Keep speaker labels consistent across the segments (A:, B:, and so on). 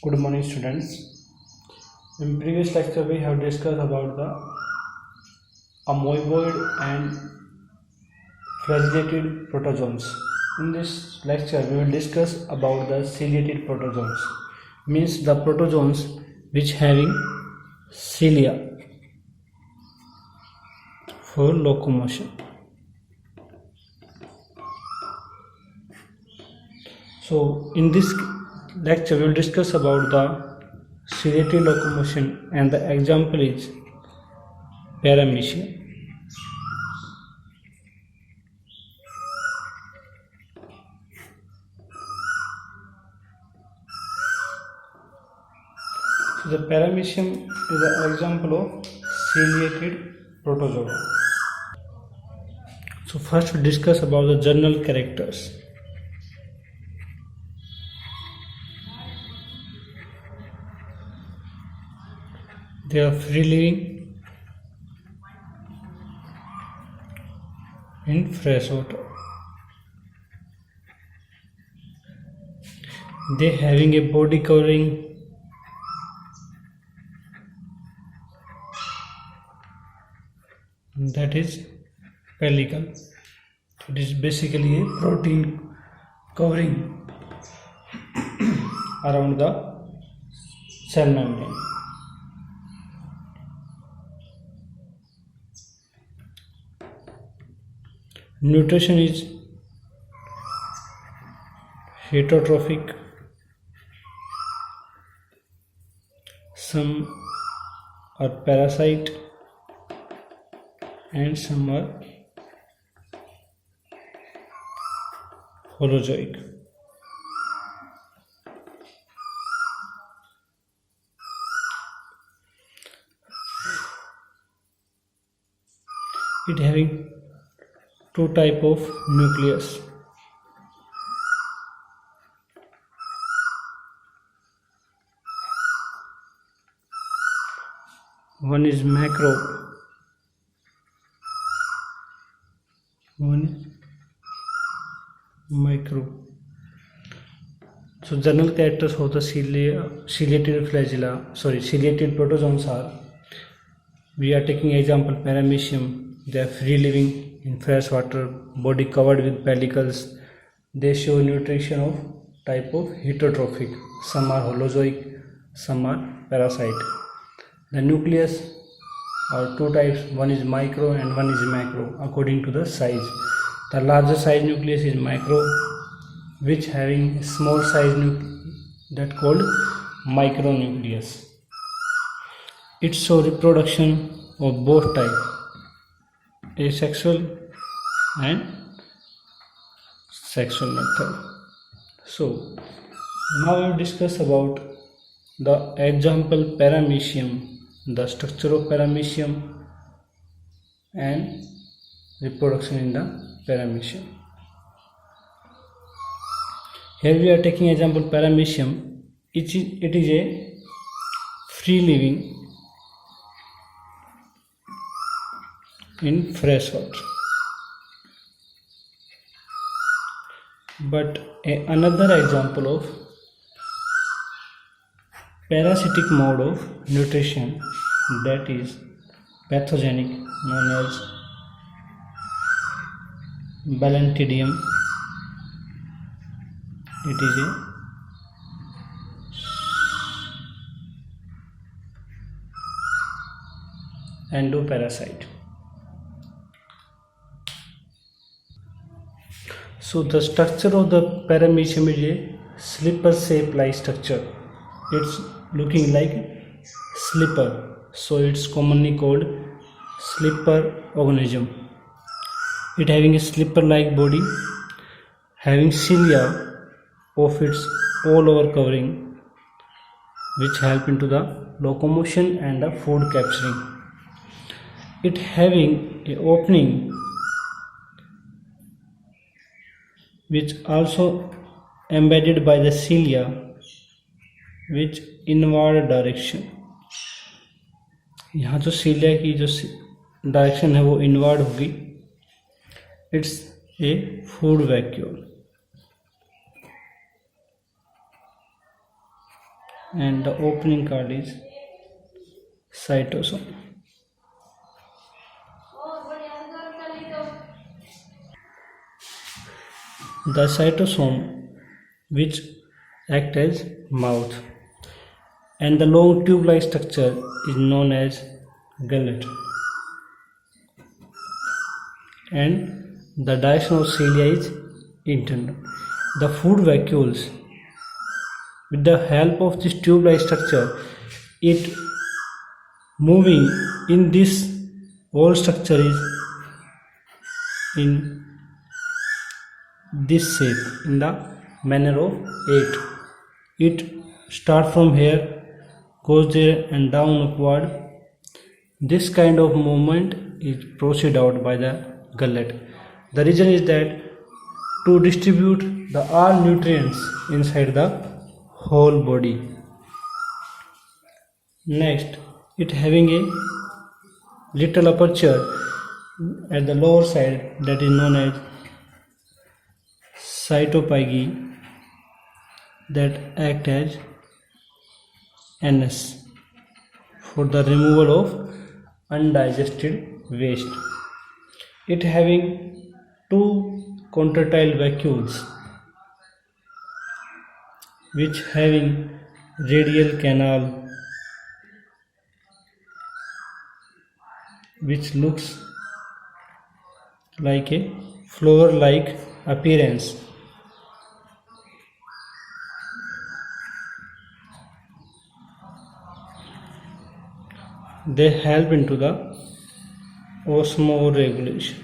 A: Good morning, students. In previous lecture, we have discussed about the amoeboid and flagellated protozoans. In this lecture, we will discuss about the ciliated protozoans, means the protozoans which having cilia for locomotion. So, in this lecture, we will discuss about the ciliated locomotion, and the example is Paramecium. So the Paramecium is an example of ciliated protozoa. So first we discuss about the general characters. They are free living in fresh water. They having a body covering that is pellicle. It is basically a protein covering around the cell membrane. Nutrition is heterotrophic. Some are parasite and some are holozoic. It having two type of nucleus. One is macro, one is micro. So general characters of the ciliated protozoans are, we are taking example Paramecium. They are free living in fresh water, body covered with pellicles. They show nutrition of type of heterotrophic. Some are holozoic, some are parasite. The nucleus are two types, one is micro and one is macro according to the size. The larger size nucleus is micro, which having small size that called micronucleus. It shows reproduction of both types, asexual and sexual method. So now we will discuss about the example Paramecium, the structure of Paramecium and reproduction in the Paramecium. Here we are taking example Paramecium. It is a free living in fresh water. But another example of parasitic mode of nutrition, that is pathogenic, known as Balantidium. It is a endoparasite. So the structure of the Paramecium is a slipper shape like structure. It's looking like slipper, so it's commonly called slipper organism. It having a slipper like body, having cilia of its all over covering, which help into the locomotion and the food capturing. It having a opening which also embedded by the cilia, which inward direction. यहाँ जो cilia की जो direction है वो inward होगी. It's a food vacuole. and the opening card is cytosol. The cytosome, which act as mouth, and the long tube-like structure is known as gullet, and the direction of cilia is internal. The food vacuoles, with the help of this tube-like structure, it moving in this whole structure is in this shape, in the manner of 8. It start from here, goes there and down upward. This kind of movement is proceed out by the gullet. The reason is that to distribute the all nutrients inside the whole body. Next, it having a little aperture at the lower side that is known as cytopygy, that act as anus for the removal of undigested waste. It having two contractile vacuoles which having radial canal which looks like a flower like appearance. They help into the osmoregulation.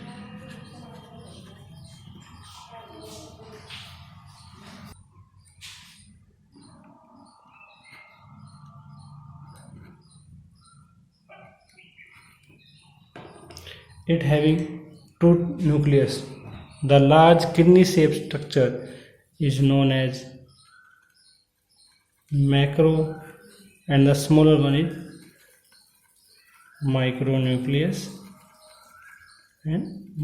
A: It having two nucleus. The large kidney shaped structure is known as macro and the smaller one is micronucleus and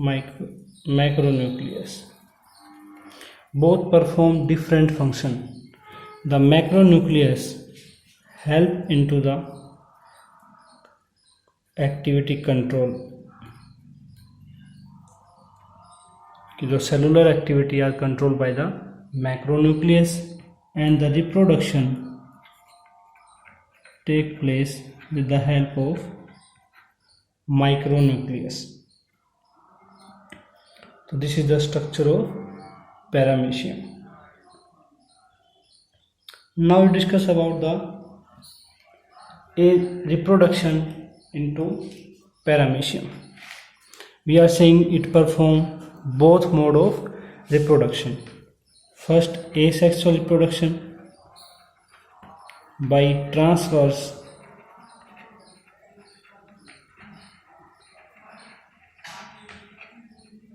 A: macronucleus. Both perform different function. The macronucleus help into the activity control. The cellular activity are controlled by the macronucleus, and the reproduction take place with the help of micronucleus. So this is the structure of paramecium. Now we discuss about the reproduction into paramecium. We are saying it perform both mode of reproduction. First, asexual reproduction by transverse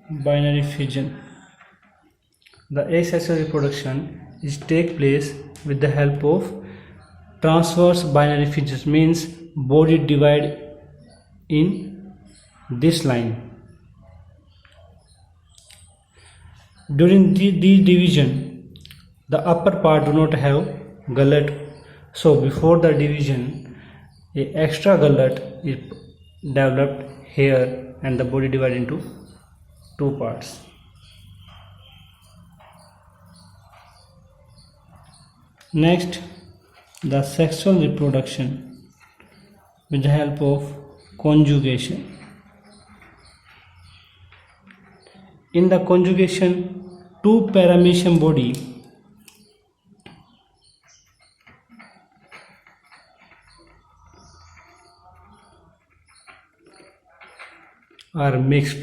A: binary fission. The asexual reproduction is take place with the help of transverse binary fission, means body divide in this line. During the division, the upper part do not have gullet, so before the division, a extra gullet is developed here and the body divided into two parts. Next, the sexual reproduction with the help of conjugation. In the conjugation, two paramecium body are mixed,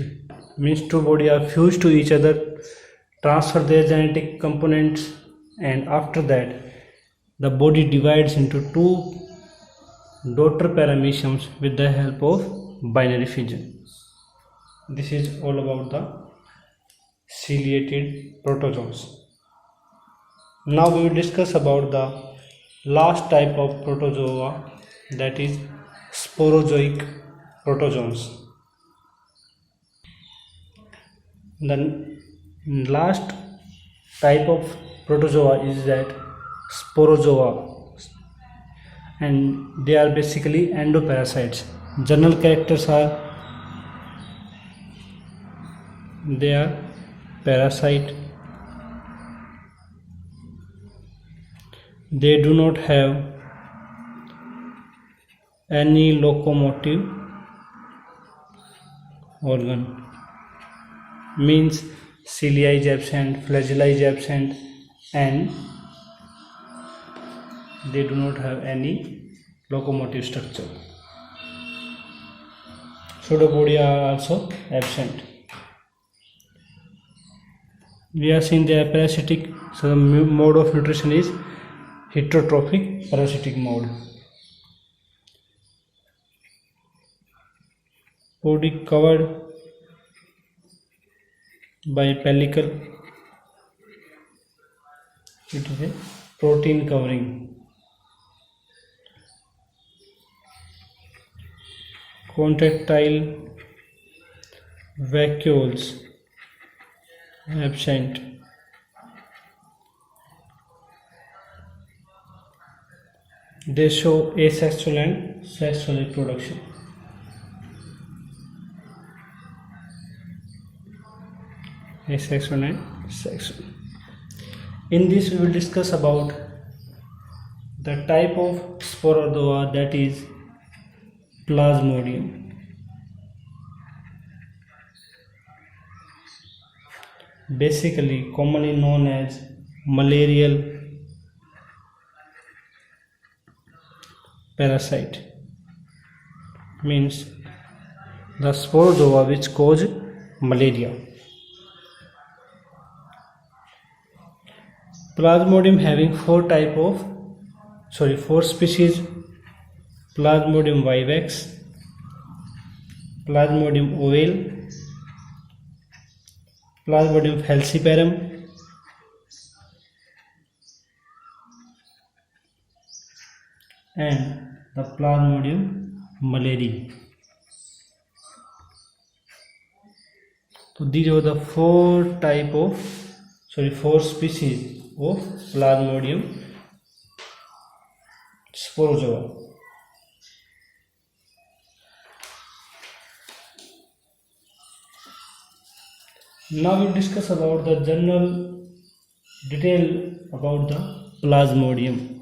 A: means two body are fused to each other, transfer their genetic components, and after that the body divides into two daughter parameciums with the help of binary fission. This is all about the ciliated protozoans. Now we will discuss about the last type of protozoa, that is sporozoic protozoans. The last type of protozoa is that sporozoa, and they are basically endoparasites. General characters are they are parasite. They do not have any locomotive organ, means cilia is absent, flagella is absent, and they do not have any locomotive structure. Pseudopodia are also absent. We are seeing they are parasitic, so the mode of nutrition is heterotrophic parasitic mode. Body covered by pellicle, it is a protein covering. Contractile vacuoles absent. They show asexual and sexual reproduction. Asexual and sexual. In this we will discuss about the type of Sporozoa, that is Plasmodium. Basically commonly known as malarial parasite, means the Sporozoa which cause malaria. Plasmodium having four species: Plasmodium vivax, Plasmodium ovale, Plasmodium falciparum, and the Plasmodium malariae. So these are the four species of Plasmodium Sporozoa. Now we will discuss about the general detail about the Plasmodium.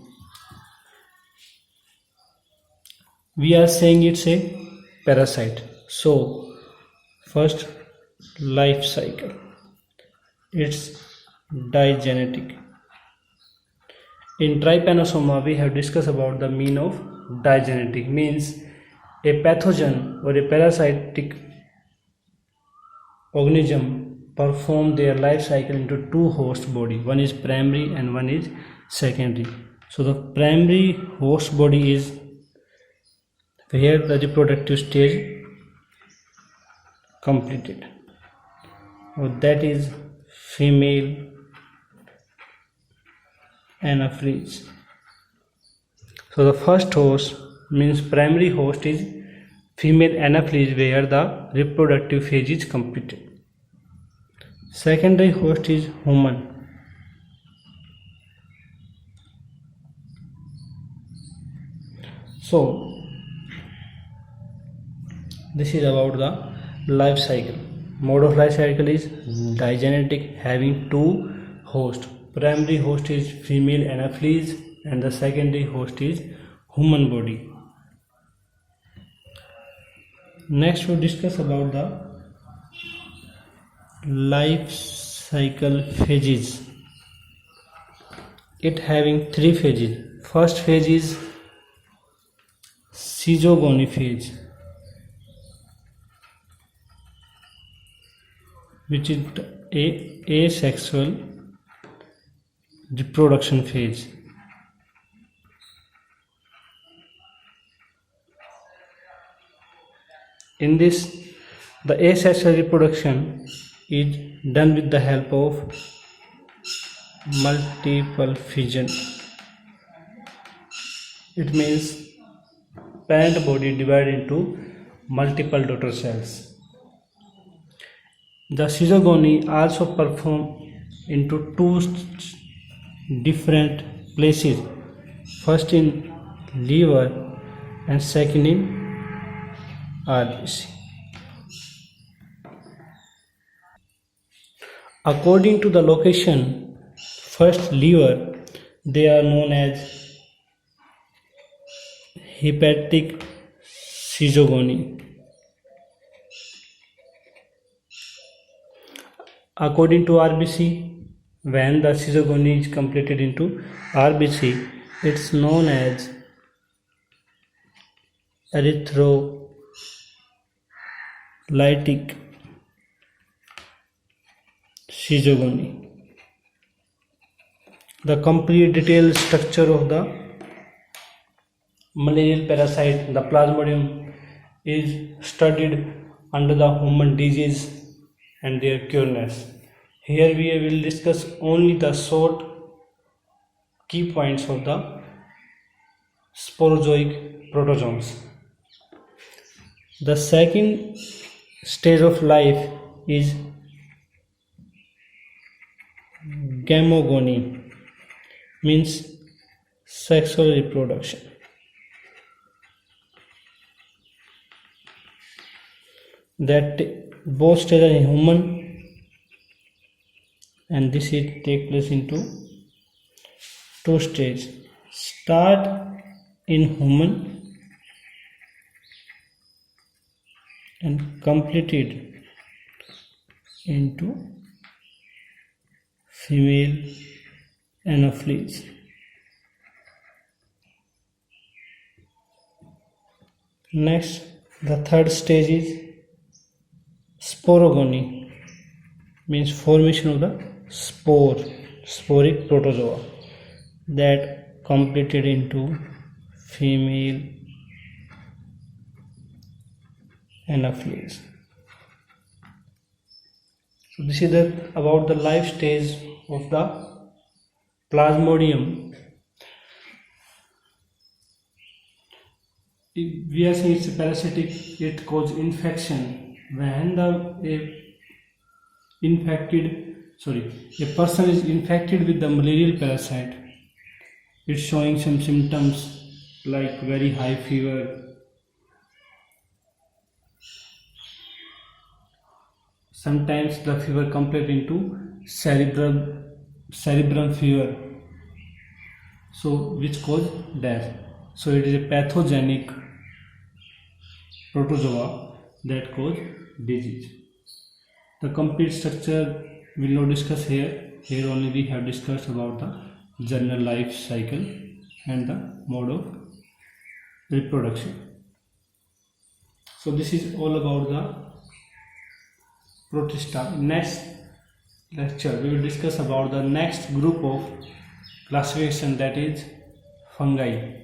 A: We are saying it's a parasite. So first, life cycle. It's digenetic. In Trypanosoma we have discussed about the mean of digenetic, means a pathogen or a parasitic organism perform their life cycle into two host body. One is primary and one is secondary. So the primary host body is where the reproductive stage completed, or that is female anaphylis. So the first host, means primary host, is female anaphylis where the reproductive phase is completed. Secondary host is human. So this is about the life cycle. Mode of life cycle is digenetic, having two hosts. Primary host is female anaphylis and the secondary host is human body. Next we discuss about the life cycle phases. It having three phases. First phase is schizogony phase, which is a asexual reproduction phase. In this, the asexual reproduction is done with the help of multiple fission. It means parent body divided into multiple daughter cells. The schizogony also perform into two different places. First in liver, and second in RBC. According to the location, first liver, they are known as hepatic schizogony. According to RBC, when the schizogony is completed into RBC, it's known as erythrolytic schizogony. The complete detailed structure of the malarial parasite, the Plasmodium, is studied under the human disease and their cureness. Here we will discuss only the short key points of the sporozoic protozoans. The second stage of life is gamogony, means sexual reproduction. That both stages are in human, and this is take place into two stages. Start in human and completed into female anopheles. Next, the third stage is sporogony, means formation of the sporic protozoa, that completed into female anopheles. So this is about the life stage of the Plasmodium. We are saying it's a parasitic, it causes infection. When a person is infected with the malarial parasite, it's showing some symptoms like very high fever, sometimes the fever complete into cerebrum fever, so which cause death. So it is a pathogenic protozoa that cause disease. The complete structure we will not discuss here. Here only we have discussed about the general life cycle and the mode of reproduction. So this is all about the Protista. Next lecture we will discuss about the next group of classification, that is fungi.